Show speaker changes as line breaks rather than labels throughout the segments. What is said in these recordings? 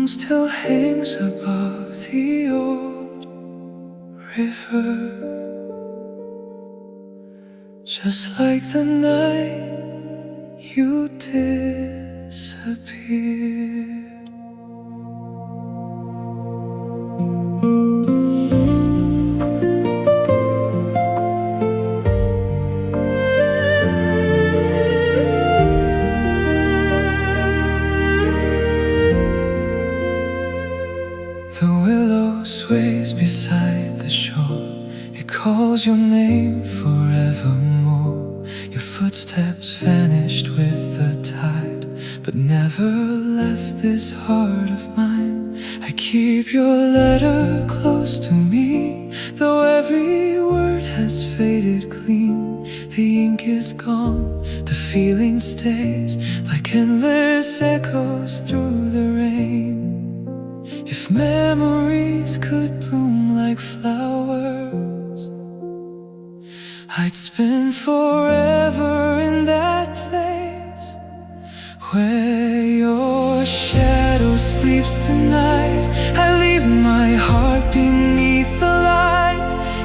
still hangs above the old river, just like the night you disappeared. The willow sways beside the shore. It calls your name forevermore. Your footsteps vanished with the tide, but never left this heart of mine. I keep your letter close to me, though every word has faded clean. The ink is gone, the feeling stays like endless echoes through the rain. If memories could bloom like flowers, I'd spend forever in that place where your shadow sleeps tonight. I leave my heart beneath the light.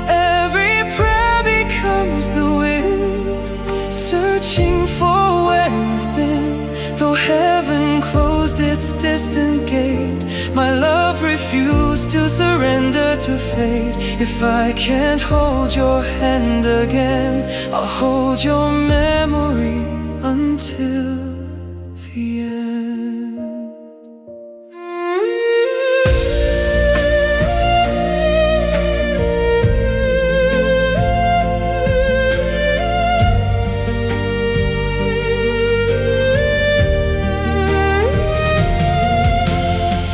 Every prayer becomes the wind, searching for where you've been. Though heaven closed its distant gate, my love refused to surrender to fate. If I can't hold your hand again, I'll hold your memory until the end.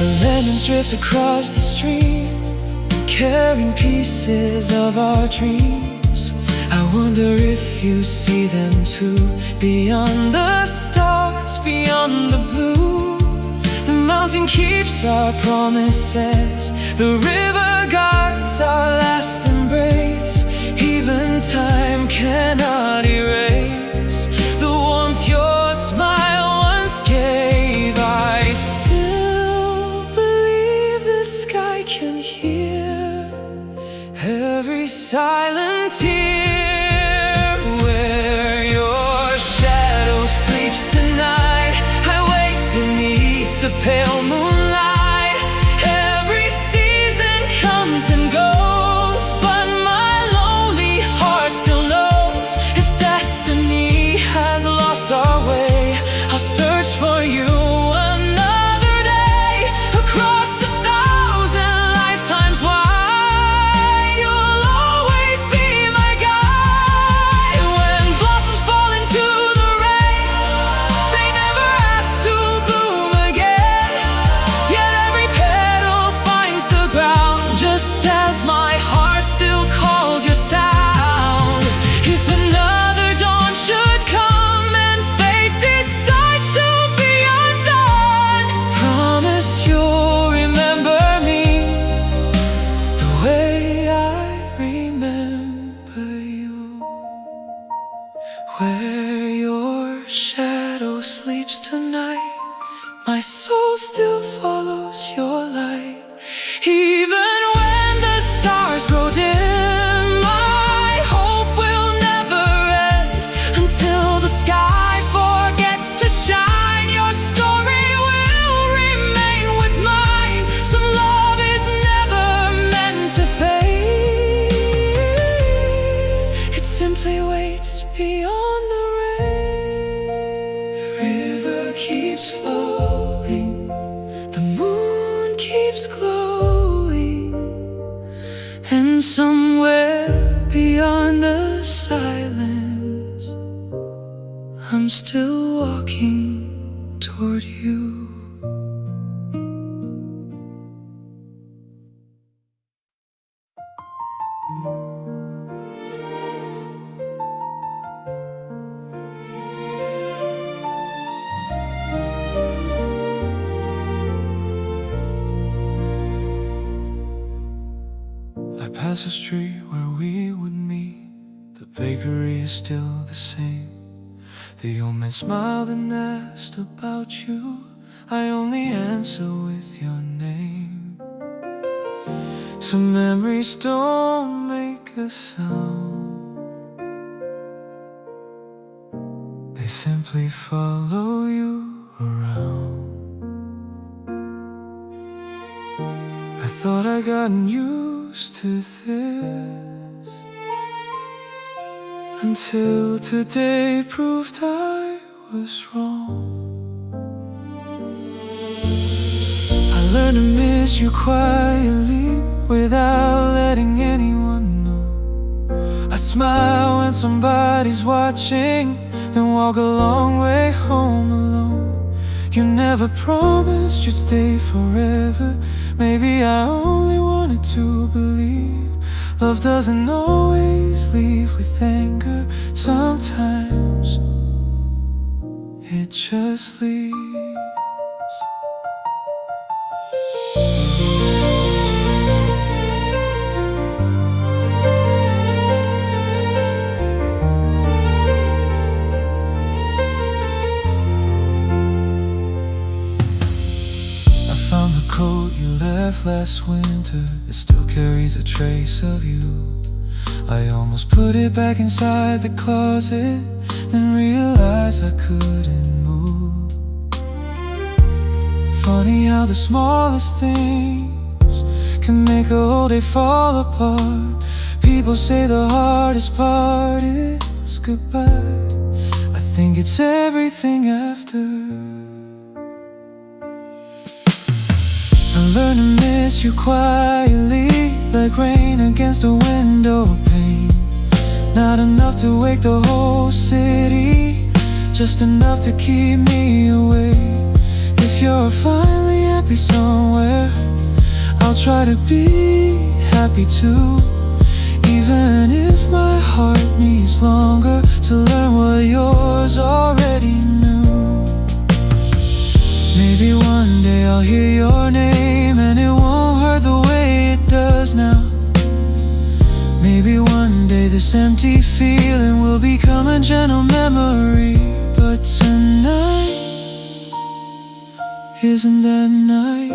The lemons drift across the stream, carrying pieces of our dreams. I wonder if you see them too, beyond the stars, beyond the blue. The mountain keeps our promises, the river guards our last embrace. Even time cannot erase the warmth your smile once gave. I still believe the sky can hear every silent tear. Where your shadow sleeps tonight, I wait beneath the pale moonlight. Every season comes and goes, but my lonely heart still knows. If destiny has lost our way, I'll search for you another day, across 1,000 lifetimes wide. You'll always be my guide. When blossoms fall into the rain, they never ask to bloom again. Yet every petal finds the ground, just as my heart still calls your sound. If another dawn should come and fate decides to be undone, promise you'll remember me the way I remember you. Where your shadow sleeps tonight, my soul still follows your light. Even when the stars grow dim, my hope will never end. Until the sky forgets to shine, your story will remain with mine. Some love is never meant to fade, it simply waits beyond the rain. The river keeps flowing, the moon keeps glowing, and somewhere beyond the silence, I'm still walking toward you. I pass a street where we would meet. The bakery is still the same. The old man smiled and asked about you. I only answer with your name. Some memories don't make a sound, they simply follow you around. I thought I gotten used to this, until today proved I was wrong. I learned to miss you quietly, without letting anyone know. I smile when somebody's watching, then walk a long way home alone. You never promised you'd stay forever. Maybe I only wanted to believe love doesn't always leave with anger. Sometimes it just leaves. Coat you left last winter, it still carries a trace of you. I almost put it back inside the closet, then realized I couldn't move. Funny how the smallest things can make a whole day fall apart. People say the hardest part is goodbye. I think it's everything after. I learned to miss you quietly, like rain against a window pane. Not enough to wake the whole city, just enough to keep me awake. If you're finally happy somewhere, I'll try to be happy too, even if my heart needs longer to learn what yours already knew. Maybe one day I'll hear your name and it won't hurt the way it does now. Maybe one day this empty feeling will become a gentle memory. But tonight isn't that night.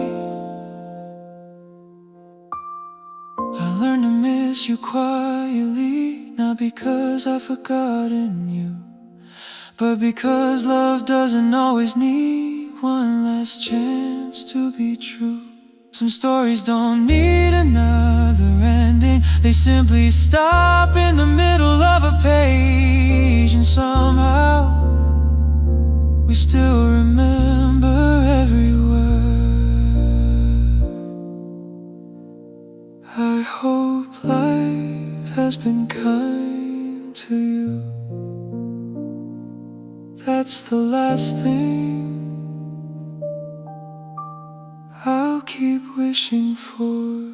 I learned to miss you quietly, not because I've forgotten you, but because love doesn't always need one last chance to be true. Some stories don't need another ending, they simply stop in the middle of a page. And somehow we still remember every word. I hope life has been kind to you. That's the last thing I'll keep wishing for.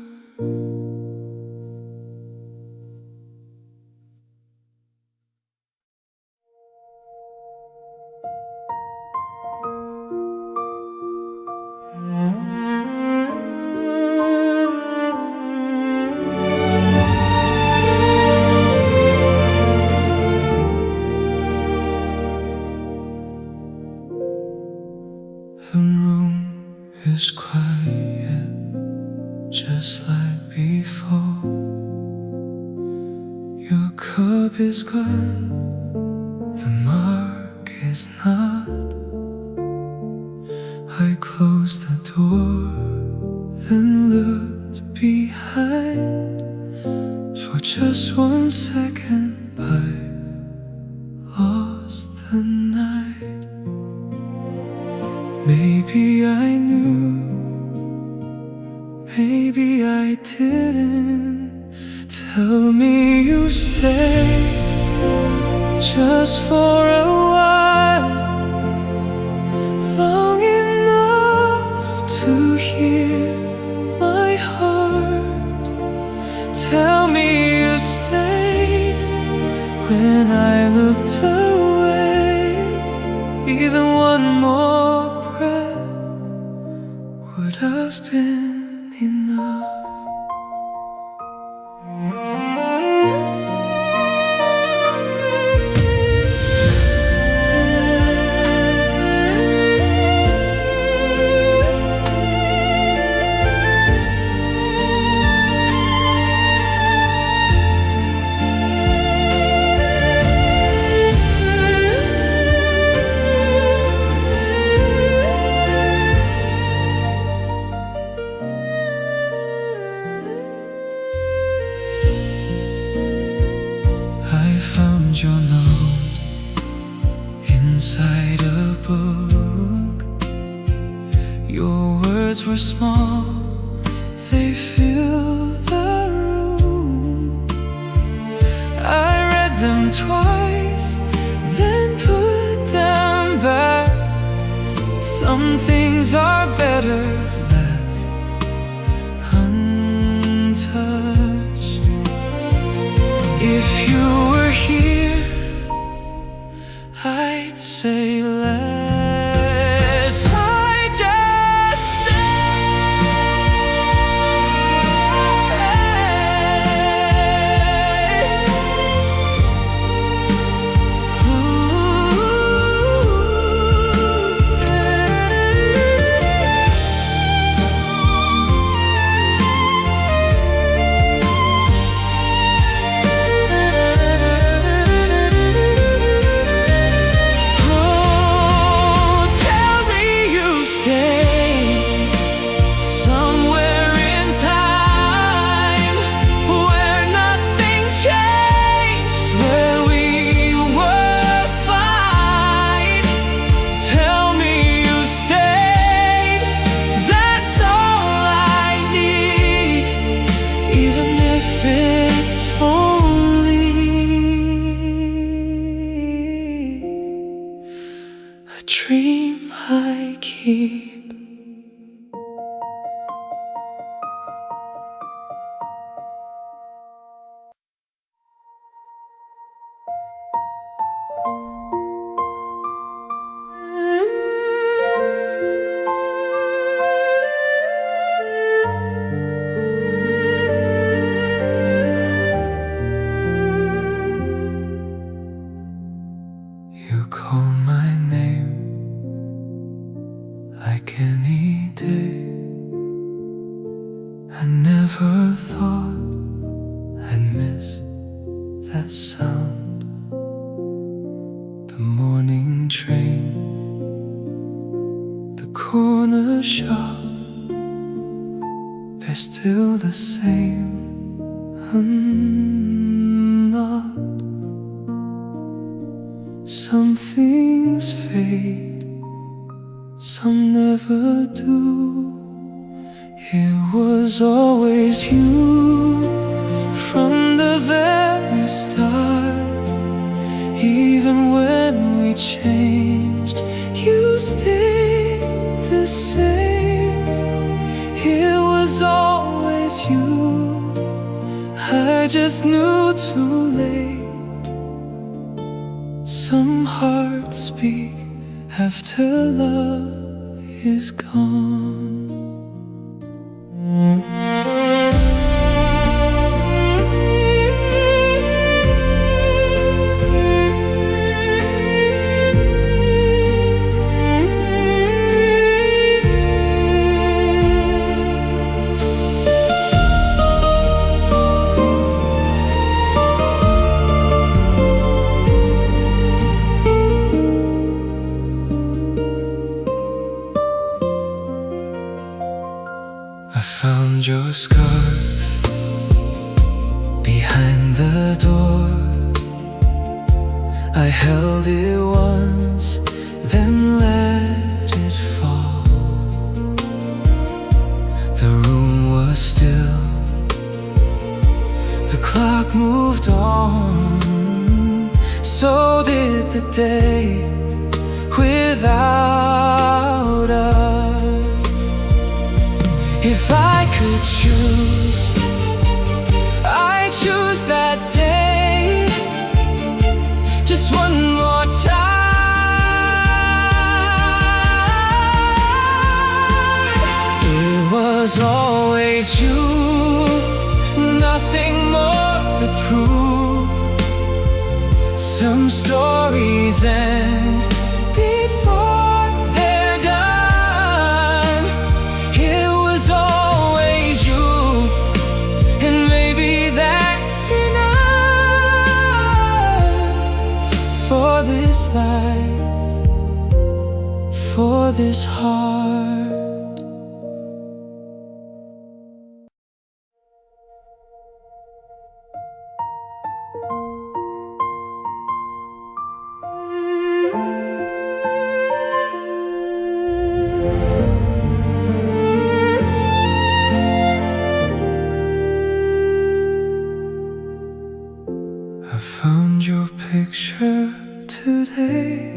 The room is quiet, just like before. Your cup is gone, the mark is not. I closed the door, then looked behind. For just 1 second I lost the night. Maybe I knew, maybe I didn't. Tell me you stayed just for a while, long enough to hear my heart. Tell me you stayed when I looked away. Even one more breath would have been enough. found your note inside a book. Your words were small, they filled the room. I read them twice, then put them back. Some things are better left untouched. If you were here, I'd say less. I just dream I keep. You call my name like any day. I never thought I'd miss that sound. The morning train, the corner shop, they're still the same. I'm not. Some things fade, some never do. It was always you from the very start. Even when we changed, you stayed the same. It was always you. I just knew too late. Some hearts speak after love is gone. I found your scarf behind the door. I held it once, then let it fall. The room was still, the clock moved on. So did the day without us. If I could choose, I'd choose that day. Just one more time. It was always you, nothing more to prove. Some stories end before they're done. It was always you, and maybe that's enough for this life, for this heart. I found your picture today.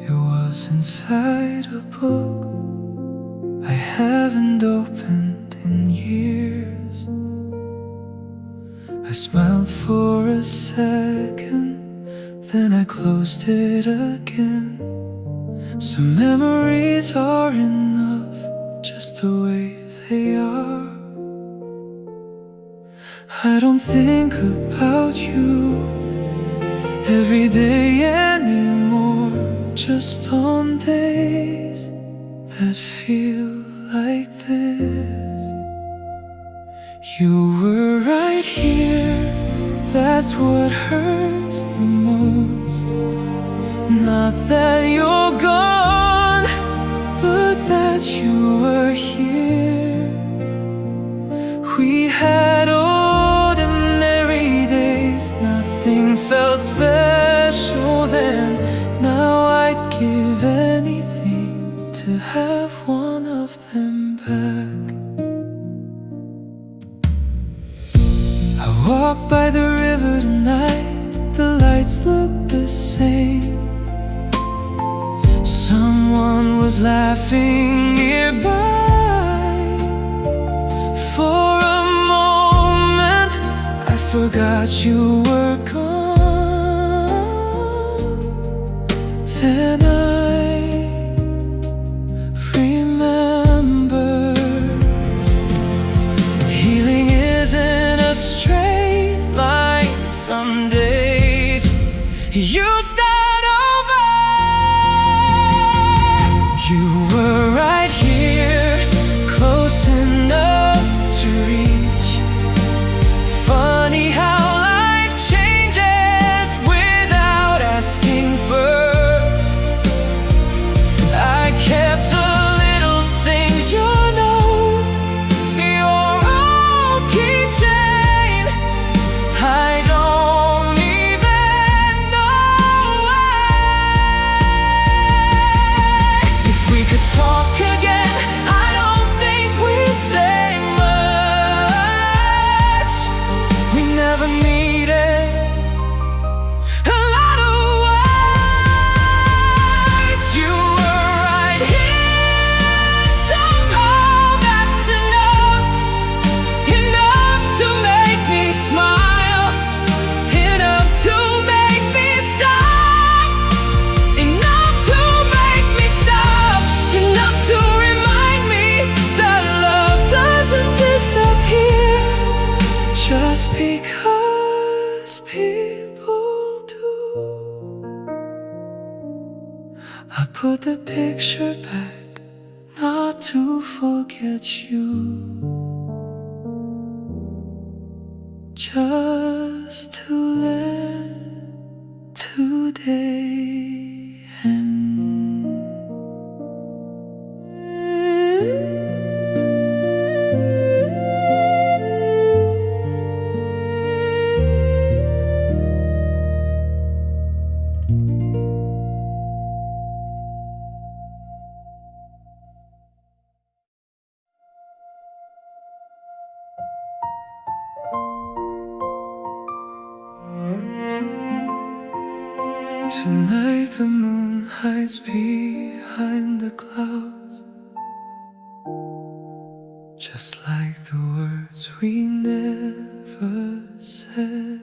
It was inside a book I haven't opened in years. I smiled for a second, then I closed it again. Some memories are enough just the way they are. I don't think about you every day anymore, just on days that feel like this. You were right here, that's what hurts the most. Not that you're gone, but that you were here. We had ordinary days, nothing felt special then. Now I'd give anything to have one of them back. I walk by the river tonight, the lights look the same. Someone was laughing nearby. For a moment I forgot you were gone. Then I remember, healing isn't a straight line. Some days you start over. You were right here, close enough to reach. Funny how life changes without asking first. I kept the little things, you know, your old keychain. I don't even know why. If we could talk again, I don't think we'd say much. We never needed a lot of words. You were right here, somehow that's enough. Enough to make me smile, enough to make me stop, enough to make me stop, enough to remind me that love doesn't disappear just because people do. I put the picture back, not to forget you, just to let today end. Tonight the moon hides behind the clouds, just like the words we never said.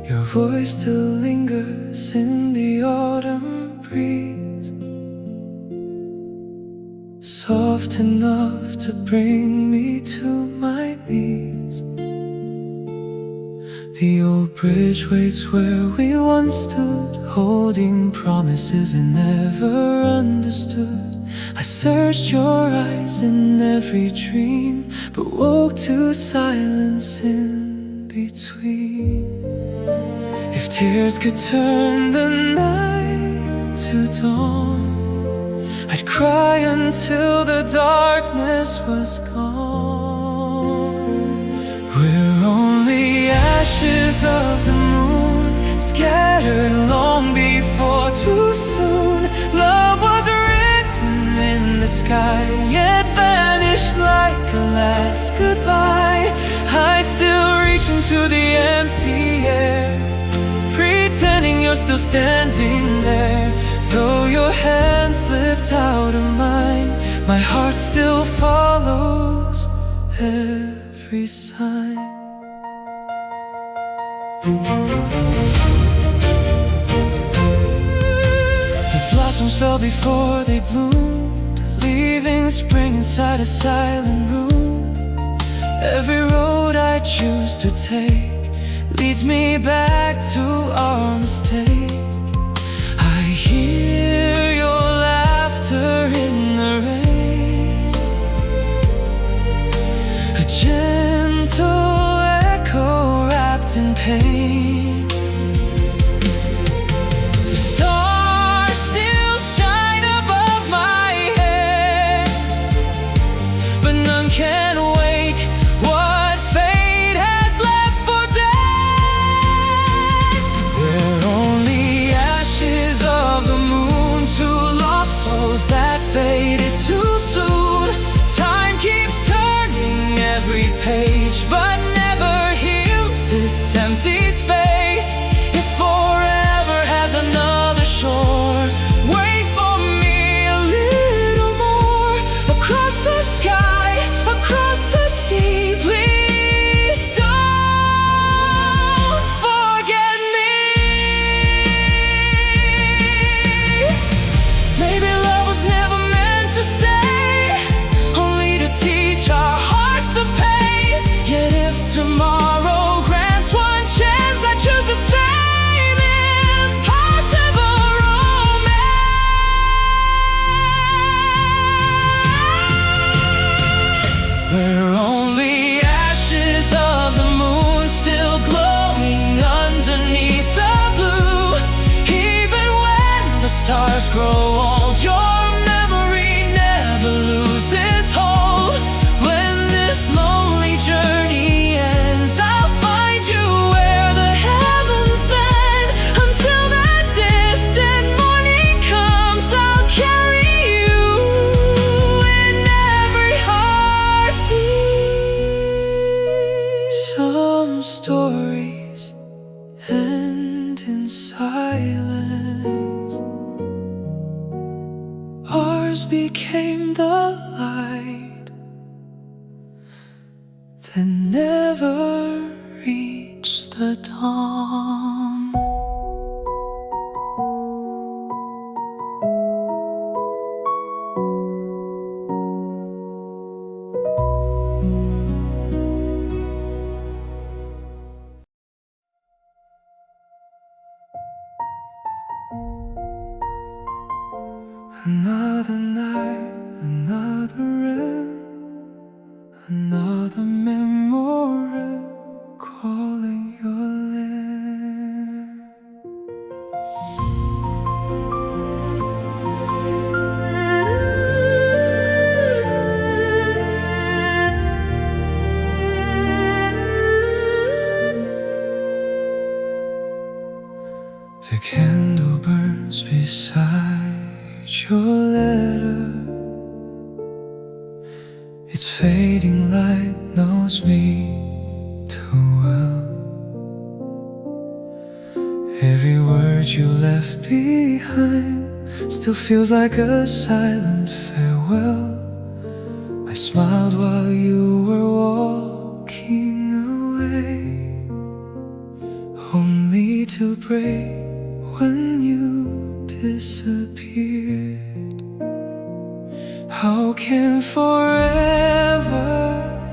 Your voice still lingers in the autumn breeze, soft enough to bring me to my knees. The old bridge waits where we once stood, holding promises and never understood. I searched your eyes in every dream, but woke to silence in between. If tears could turn the night to dawn, I'd cry until the darkness once was gone. We're only ashes of the moon, scattered long before too soon. Love was written in the sky, yet vanished like a last goodbye. I still reach into the empty air, pretending you're still standing there. Though your hand slipped out of mine, my heart still follows every sign. The blossoms fell before they bloomed, leaving spring inside a silent room. Every road I choose to take leads me back to our mistake. I hear your laughter in the rain, a gentle echo wrapped in pain. The stars still shine above my head, but none can wake what fate has left for dead. We're only ashes of the moon, two lost souls that faded too soon. Time keeps turning every page, but never heals this empty space. If forever has another shore, wait for me a little more. Across the sky, across the sea, please don't forget me. Maybe love was never meant to stay, only to teach our hearts the pain. Yet if tomorrow grants one chance, I choose the same impossible romance. We're only ashes of the moon, still glowing underneath the blue. Even when the stars grow old, your memory never loses hold. When this lonely journey ends, I'll find you where the heavens bend. Until that distant morning comes, I'll carry you in every heartbeat. Some stories end in silence, ours became the light that never reached the dawn. Another night, another end, another memory calling your name. The candle burns beside your letter. Its fading light knows me too well. Every word you left behind still feels like a silent farewell. I smiled while you were walking away, only to break when you disappeared. How can forever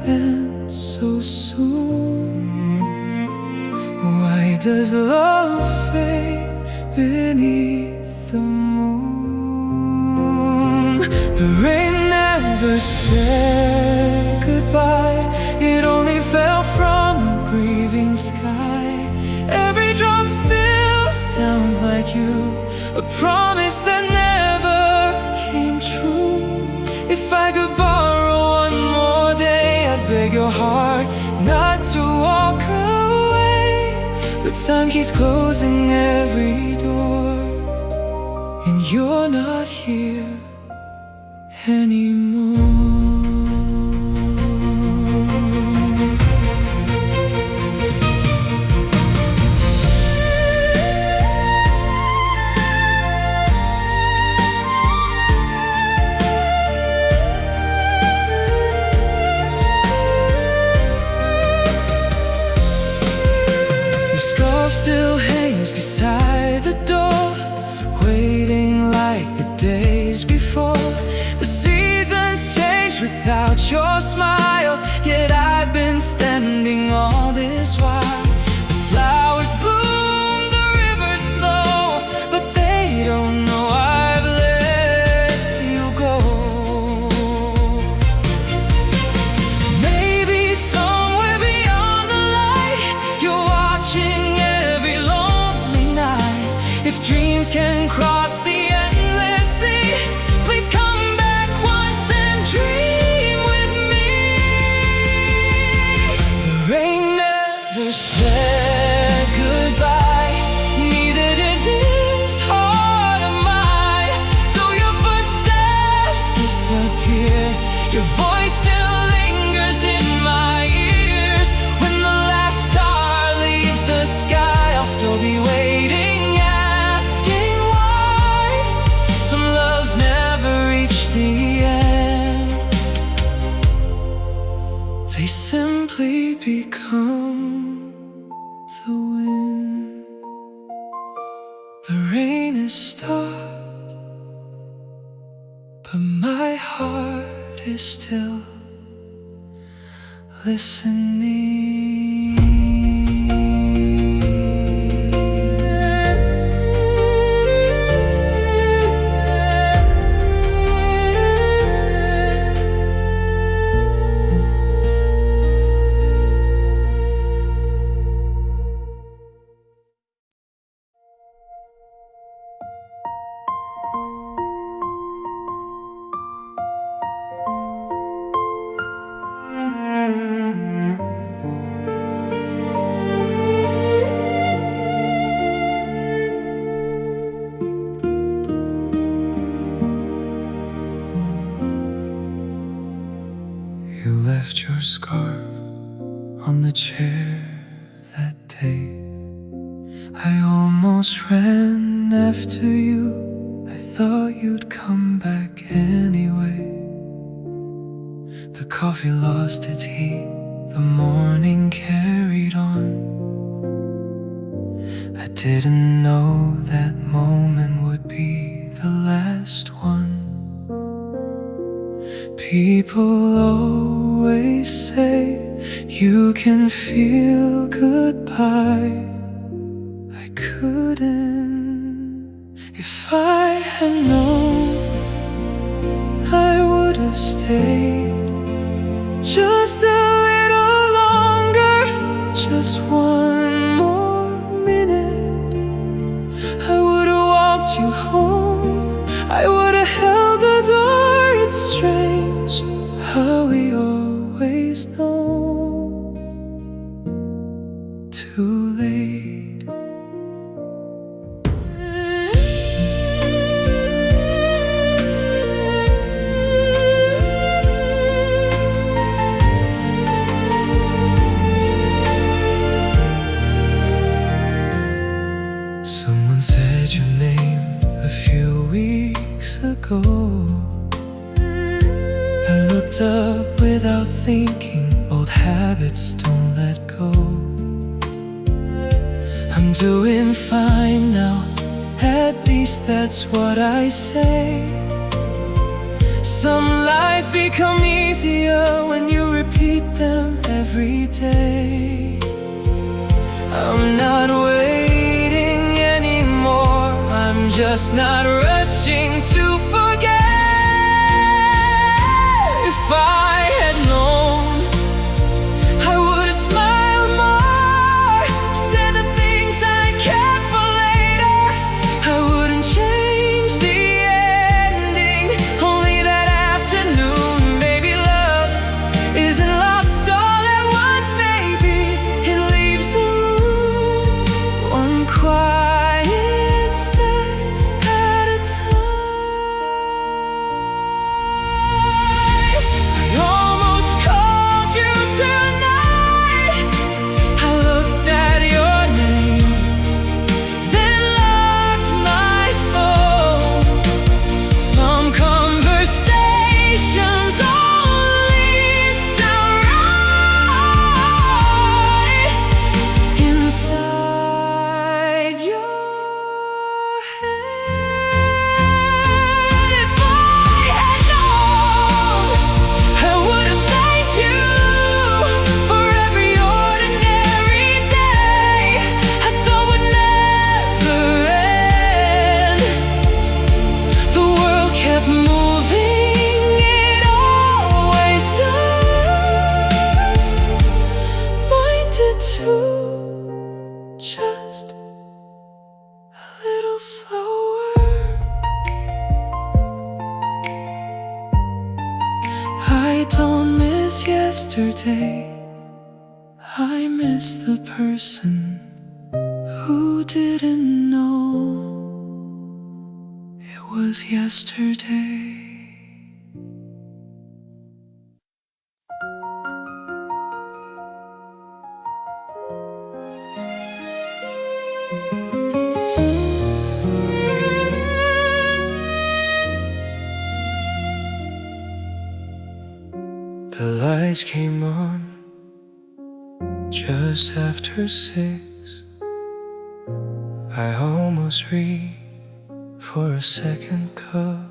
end so soon? Why does love fade beneath the moon? The rain never said goodbye, it only fell from a grieving sky. Every drop still sounds like you, a promise that never came true. If I could borrow one time keeps closing every door, and you're not here anymore. Still hangs beside the door, waiting like the days before. The seasons change without your smile, yet I've been standing all this while. The flowers bloom, the rivers flow, but they don't know I've let you go. Maybe somewhere beyond the light, you're watching. If dreams can cross the endless sea, please come back once and dream with me. The rain never said goodbye, neither did this heart of mine. Though your footsteps disappear, your voice still lingers in my ears. When the last star leaves the sky, I'll still be waiting. They simply become the wind. The rain is stopped, but my heart is still listening. You left your scarf on the chair that day. I almost ran after you. I thought you'd come back anyway. The coffee lost its heat, the morning carried on. I didn't know that moment would be the last one. People always say you can feel goodbye. I couldn't. If I had known, I would have stayed just a little longer, just one more minute. I would have walked you home, I would have held the door. It's strange how we always know too late. Someone said your name a few weeks ago. I looked up without thinking, old habits don't let go. I'm doing fine now, at least that's what I say. Some lies become easier when you repeat them every day. I'm not waiting anymore, I'm just not rushing to forget. If I had known, I would have smiled more, said the things I kept for later. I wouldn't change the ending, only that afternoon. Maybe love isn't lost all at once, baby. It leaves the room I don't miss yesterday, I miss the person who didn't know it was yesterday. The lights came on just after 6. I almost reached for a second cup.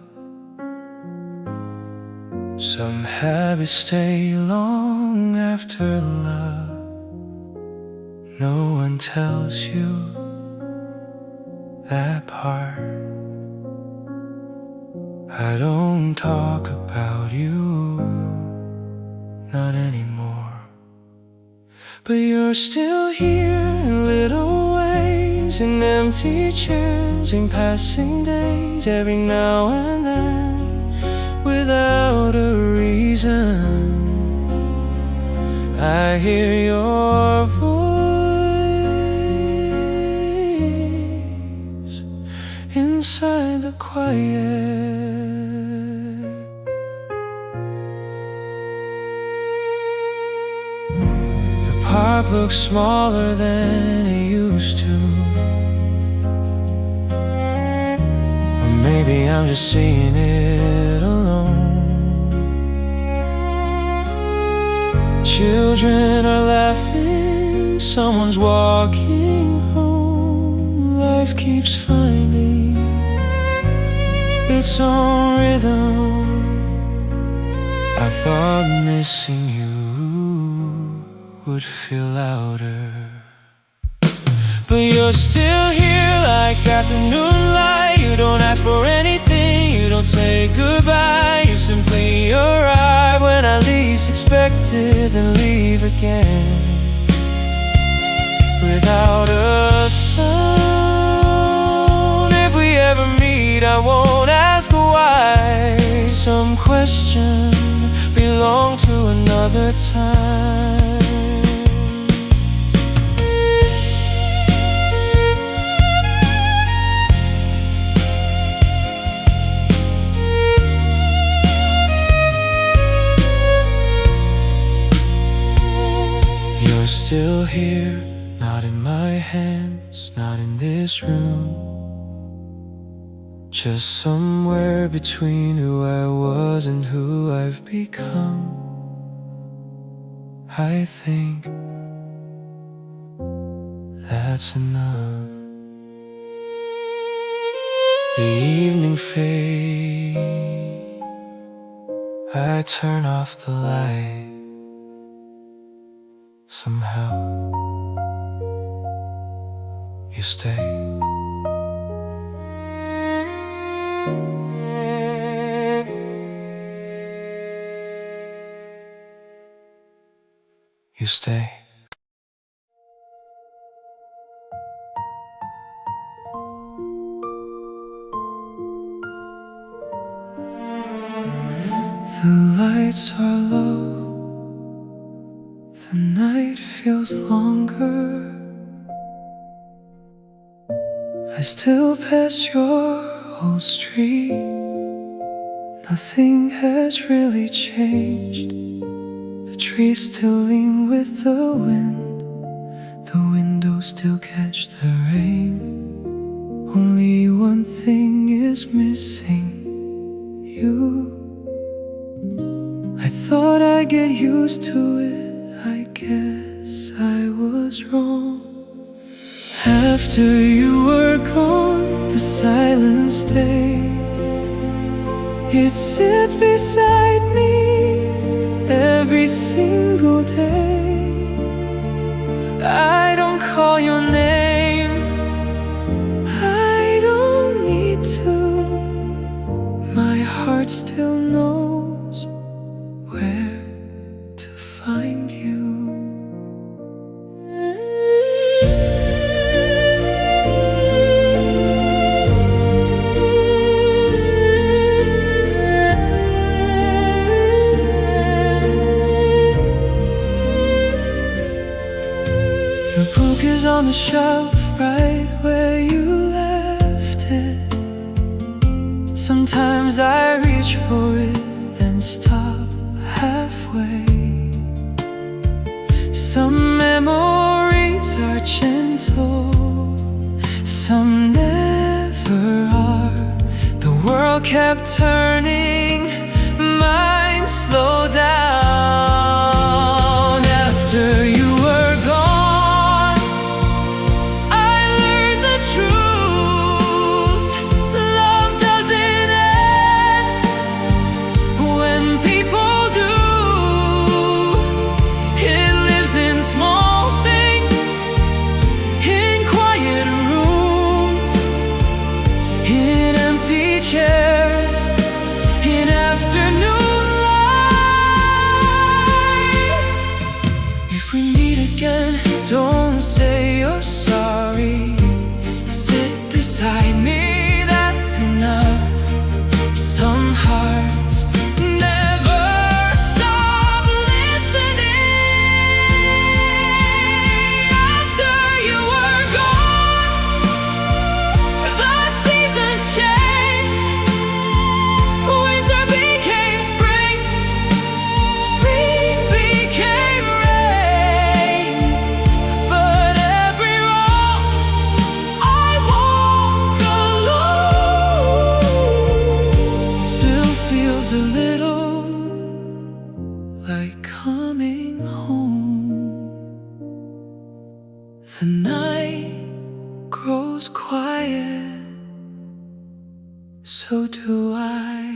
Some habits stay long after love. No one tells you that part. I don't talk about you, not anymore. But you're still here in little ways, in empty chairs, in passing days, every now and then, without a reason. I hear your voice inside the quiet. The park looks smaller than it used to. Or maybe I'm just seeing it alone. Children are laughing, someone's walking home. Life keeps finding its own rhythm. I thought missing you would feel louder, but you're still here like afternoon light. You don't ask for anything, you don't say goodbye. You simply arrive when I least expect it, then leave again without a sound. If we ever meet, I won't ask why. Some questions belong to another time. You're still here, not in my hands, not in this room. Just somewhere between who I was and who I've become. I think that's enough. The evening fades, I turn off the light. Somehow you stay. You stay. The lights are low, the night feels longer. I still pass your old street. Nothing has really changed. The trees still lean with the wind. The windows still catch the rain. Only one thing is missing, you. I thought I'd get used to it, I guess I was wrong. After you were gone, the silence stayed. It sits beside me every single day. I don't call your name, I don't need to. My heart still knows where to find you. on the shelf right where you left it. Sometimes I reach for it, then stop halfway. Some memories are gentle, some never are. The world kept turning, mine slowed down. After you were gone, I learned the truth. Love doesn't end when people do. It lives in small things, in quiet rooms, in empty chairs, in afternoon light. If we meet again, don't say you're sorry. Sit beside me, that's enough. Some hearts never stop listening. After you were gone, the seasons changed. Winter became spring, spring became rain. But every road I walk alone still feels a little like coming home. The night grows quiet, so do I.